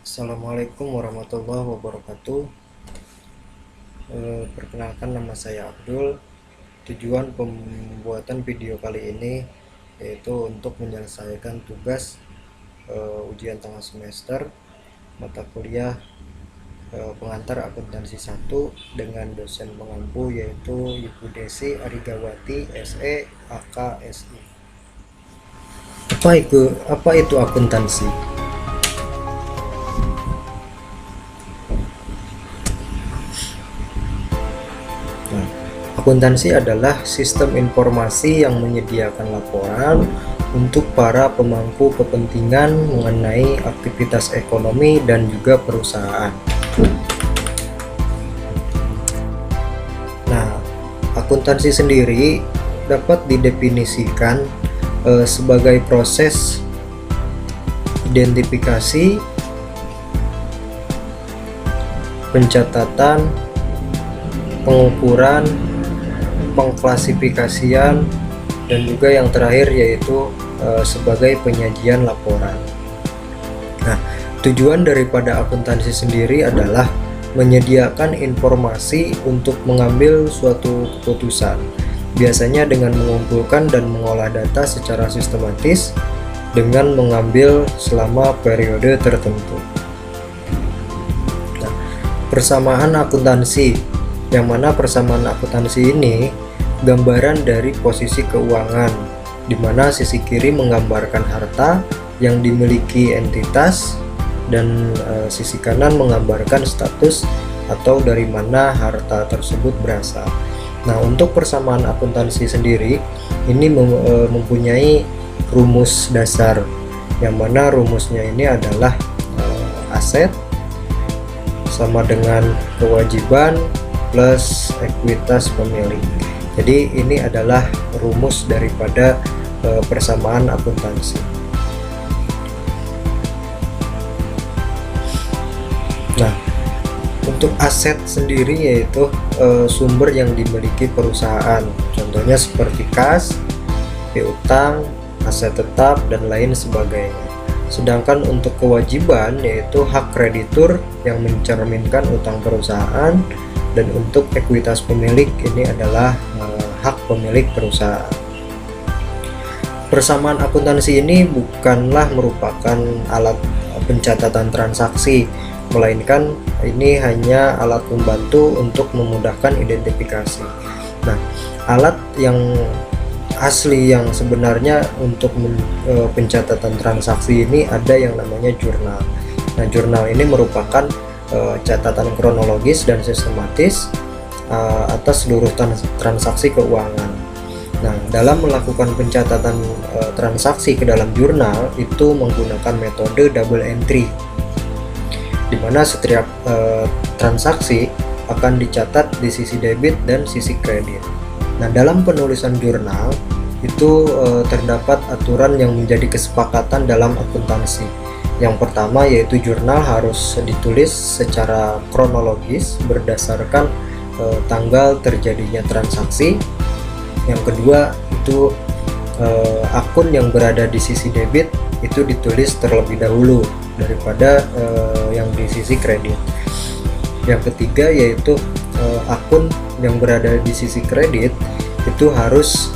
Assalamualaikum warahmatullahi wabarakatuh. Perkenalkan, nama saya Abdul. Tujuan pembuatan video kali ini yaitu untuk menyelesaikan tugas ujian tengah semester mata kuliah pengantar akuntansi 1 dengan dosen pengampu yaitu Ibu Desi Arigawati SE AK SI. Apa itu akuntansi? Akuntansi adalah sistem informasi yang menyediakan laporan untuk para pemangku kepentingan mengenai aktivitas ekonomi dan juga perusahaan. Nah, akuntansi sendiri dapat didefinisikan sebagai proses identifikasi, pencatatan, pengukuran, pengklasifikasian, dan juga yang terakhir yaitu sebagai penyajian laporan. Nah, tujuan daripada akuntansi sendiri adalah menyediakan informasi untuk mengambil suatu keputusan, biasanya dengan mengumpulkan dan mengolah data secara sistematis dengan mengambil selama periode tertentu. Nah, persamaan akuntansi, yang mana persamaan akuntansi ini gambaran dari posisi keuangan, di mana sisi kiri menggambarkan harta yang dimiliki entitas dan sisi kanan menggambarkan status atau dari mana harta tersebut berasal. Nah, untuk persamaan akuntansi sendiri ini mempunyai rumus dasar, yang mana rumusnya ini adalah aset sama dengan kewajiban plus ekuitas pemilik. Jadi ini adalah rumus daripada persamaan akuntansi. Nah, untuk aset sendiri yaitu sumber yang dimiliki perusahaan, contohnya seperti kas, piutang, aset tetap, dan lain sebagainya. Sedangkan untuk kewajiban yaitu hak kreditur yang mencerminkan utang perusahaan, dan untuk ekuitas pemilik ini adalah hak pemilik perusahaan. Persamaan akuntansi ini bukanlah merupakan alat pencatatan transaksi, melainkan ini hanya alat membantu untuk memudahkan identifikasi. Nah, alat yang asli yang sebenarnya untuk pencatatan transaksi ini ada yang namanya jurnal. Nah, jurnal ini merupakan catatan kronologis dan sistematis atas seluruh transaksi keuangan. Nah, dalam melakukan pencatatan transaksi ke dalam jurnal itu menggunakan metode double entry, di mana setiap transaksi akan dicatat di sisi debit dan sisi kredit. Nah, dalam penulisan jurnal itu terdapat aturan yang menjadi kesepakatan dalam akuntansi. Yang pertama yaitu jurnal harus ditulis secara kronologis berdasarkan tanggal terjadinya transaksi. Yang kedua itu akun yang berada di sisi debit itu ditulis terlebih dahulu daripada yang di sisi kredit. Yang ketiga yaitu akun yang berada di sisi kredit itu harus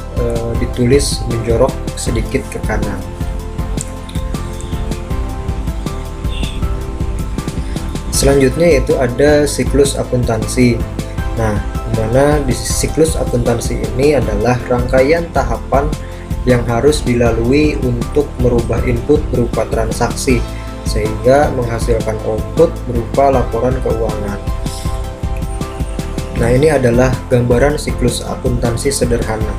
ditulis menjorok sedikit ke kanan. Selanjutnya yaitu ada siklus akuntansi. Nah, dimana di siklus akuntansi ini adalah rangkaian tahapan yang harus dilalui untuk merubah input berupa transaksi sehingga menghasilkan output berupa laporan keuangan. Nah, ini adalah gambaran siklus akuntansi sederhana.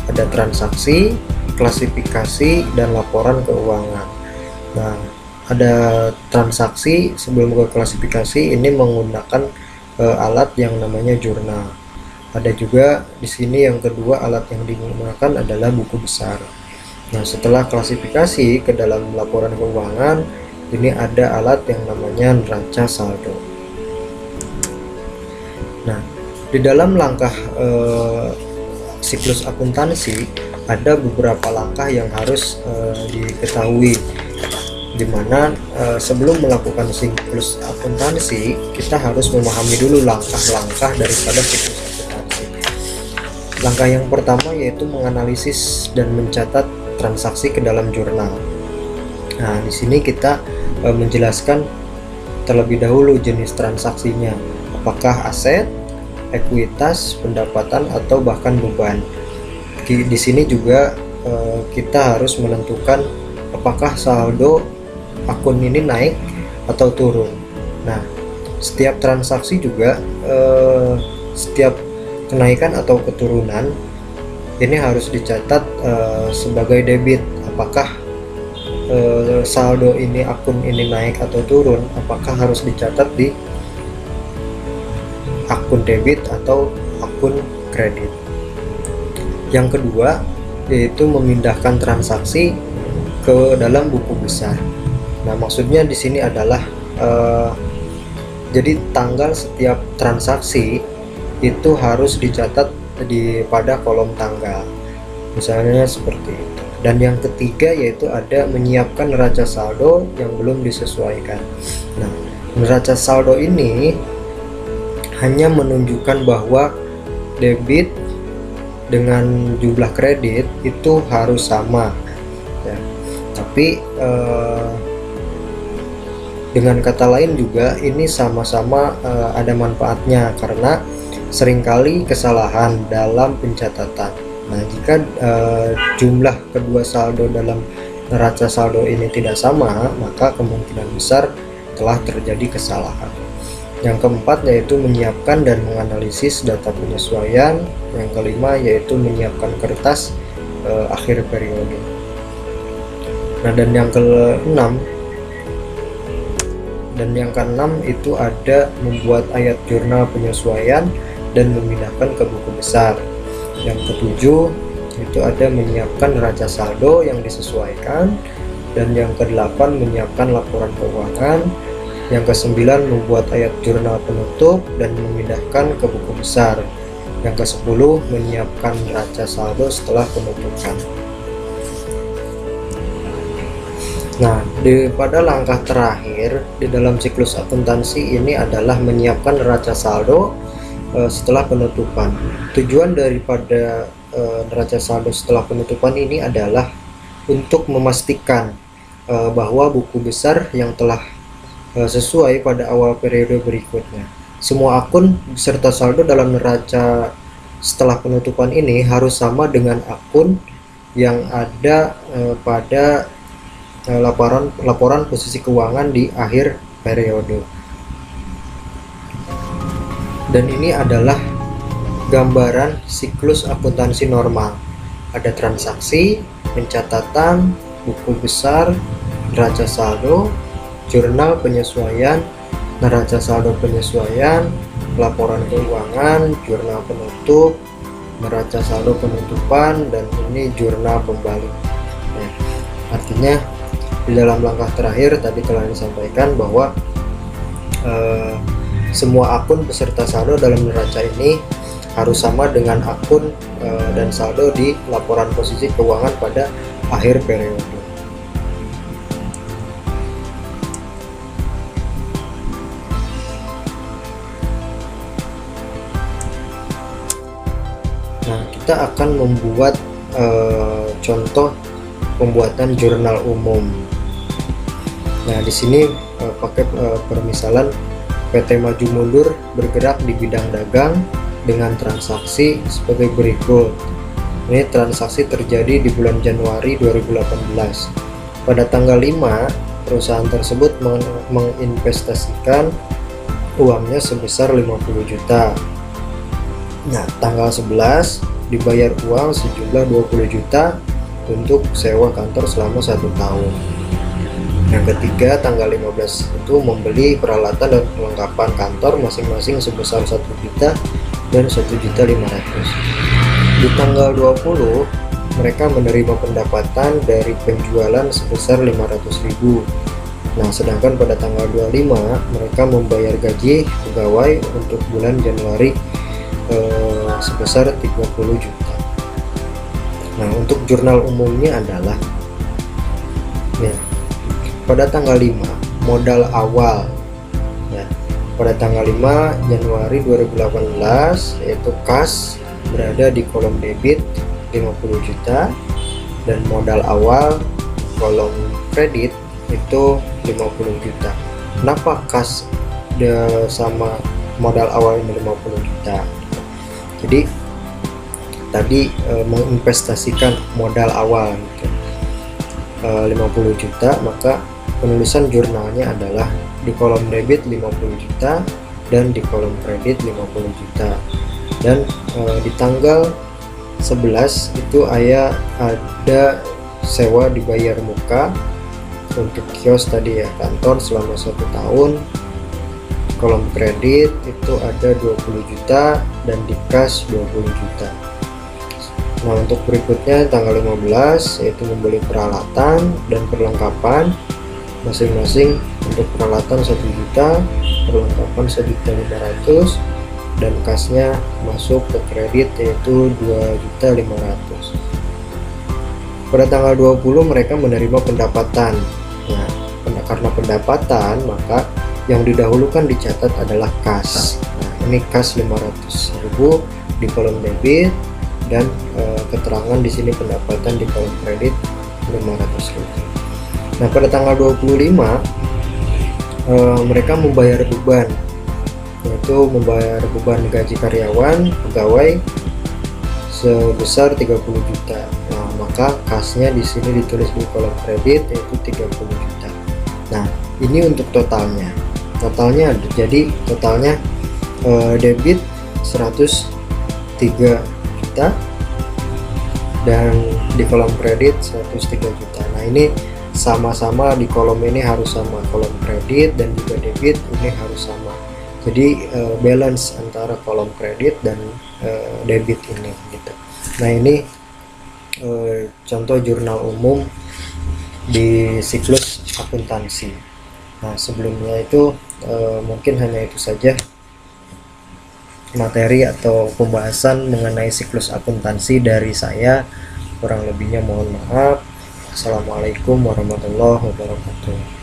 Ada transaksi, klasifikasi, dan laporan keuangan. Nah, ada transaksi sebelum ke klasifikasi ini menggunakan alat yang namanya jurnal. Ada juga di sini yang kedua alat yang digunakan adalah buku besar. Nah, setelah klasifikasi ke dalam laporan keuangan ini ada alat yang namanya neraca saldo. Nah, di dalam langkah siklus akuntansi ada beberapa langkah yang harus diketahui. dimana sebelum melakukan siklus akuntansi kita harus memahami dulu langkah-langkah daripada siklus akuntansi. Langkah yang pertama yaitu menganalisis dan mencatat transaksi ke dalam jurnal. Nah, di sini kita menjelaskan terlebih dahulu jenis transaksinya, apakah aset, ekuitas, pendapatan, atau bahkan beban. Di sini juga kita harus menentukan apakah saldo akun ini naik atau turun. Nah, setiap transaksi juga setiap kenaikan atau keturunan ini harus dicatat sebagai debit. Apakah saldo ini, akun ini naik atau turun, apakah harus dicatat di akun debit atau akun kredit. Yang kedua yaitu memindahkan transaksi ke dalam buku besar. Nah, maksudnya di sini adalah jadi tanggal setiap transaksi itu harus dicatat pada kolom tanggal, misalnya seperti itu. Dan yang ketiga yaitu ada menyiapkan neraca saldo yang belum disesuaikan. Nah, neraca saldo ini hanya menunjukkan bahwa debit dengan jumlah kredit itu harus sama ya. Tapi dengan kata lain juga ini sama-sama ada manfaatnya karena seringkali kesalahan dalam pencatatan. Nah, jika jumlah kedua saldo dalam neraca saldo ini tidak sama, maka kemungkinan besar telah terjadi kesalahan. Yang keempat yaitu menyiapkan dan menganalisis data penyesuaian. Yang kelima yaitu menyiapkan kertas akhir periode. Nah, dan yang keenam itu ada membuat ayat jurnal penyesuaian dan memindahkan ke buku besar. Yang ketujuh itu ada menyiapkan neraca saldo yang disesuaikan. Dan yang kedelapan menyiapkan laporan keuangan. Yang kesembilan membuat ayat jurnal penutup dan memindahkan ke buku besar. Yang kesepuluh menyiapkan neraca saldo setelah penutupan. Nah, pada langkah terakhir di dalam siklus akuntansi ini adalah menyiapkan neraca saldo setelah penutupan. Tujuan daripada neraca saldo setelah penutupan ini adalah untuk memastikan bahwa buku besar yang telah sesuai pada awal periode berikutnya. Semua akun beserta saldo dalam neraca setelah penutupan ini harus sama dengan akun yang ada pada laporan posisi keuangan di akhir periode. Dan ini adalah gambaran siklus akuntansi normal. Ada transaksi, pencatatan, buku besar, neraca saldo, jurnal penyesuaian, neraca saldo penyesuaian, laporan keuangan, jurnal penutup, neraca saldo penutupan, dan ini jurnal pembalik. Nah, artinya di dalam langkah terakhir tadi telah disampaikan bahwa semua akun beserta saldo dalam neraca ini harus sama dengan akun dan saldo di laporan posisi keuangan pada akhir periode. Nah, kita akan membuat contoh pembuatan jurnal umum. Nah, di sini pakai permisalan PT Maju Mundur bergerak di bidang dagang dengan transaksi sebagai berikut. Ini transaksi terjadi di bulan Januari 2018. Pada tanggal 5, perusahaan tersebut menginvestasikan uangnya sebesar 50 juta. Nah, tanggal 11 dibayar uang sejumlah 20 juta untuk sewa kantor selama 1 tahun. Yang ketiga, tanggal 15 itu membeli peralatan dan perlengkapan kantor masing-masing sebesar 1 juta dan 1.500.000. Di tanggal 20 mereka menerima pendapatan dari penjualan sebesar 500.000. Nah, sedangkan pada tanggal 25 mereka membayar gaji pegawai untuk bulan Januari sebesar 30 juta. Nah, untuk jurnal umumnya adalah ya, pada tanggal 5 modal awal ya. Pada tanggal 5 Januari 2018 yaitu kas berada di kolom debit 50 juta dan modal awal kolom kredit itu 50 juta. Kenapa kas sama modal awal ini 50 juta? Jadi tadi menginvestasikan modal awal gitu, 50 juta, maka penulisan jurnalnya adalah di kolom debit 50 juta dan di kolom kredit 50 juta. Dan di tanggal 11 itu ada sewa dibayar muka untuk kios tadi ya, kantor selama 1 tahun. Kolom kredit itu ada 20 juta dan di kas 20 juta. Nah, untuk berikutnya tanggal 15 yaitu membeli peralatan dan perlengkapan masing-masing. Untuk peralatan 1 juta, perlengkapan 1.500.000 dan kasnya masuk ke kredit yaitu 2.500.000. Pada tanggal 20 mereka menerima pendapatan. Nah, karena pendapatan maka yang didahulukan dicatat adalah kas. Nah, ini kas 500.000 di kolom debit dan keterangan di sini pendapatan di kolom kredit 500.000. Nah, pada tanggal 25 mereka membayar beban, yaitu membayar beban gaji karyawan pegawai sebesar 30 juta. Nah, maka kasnya di sini ditulis di kolom kredit yaitu 30 juta. Nah, ini untuk totalnya. Jadi totalnya debit 103 juta dan di kolom kredit 103 juta. Nah, ini sama-sama di kolom ini harus sama, kolom kredit dan juga debit ini harus sama. Jadi balance antara kolom kredit dan debit ini gitu. Nah, ini contoh jurnal umum di siklus akuntansi. Nah, sebelumnya itu mungkin hanya itu saja materi atau pembahasan mengenai siklus akuntansi dari saya. Kurang lebihnya mohon maaf. Assalamualaikum warahmatullahi wabarakatuh.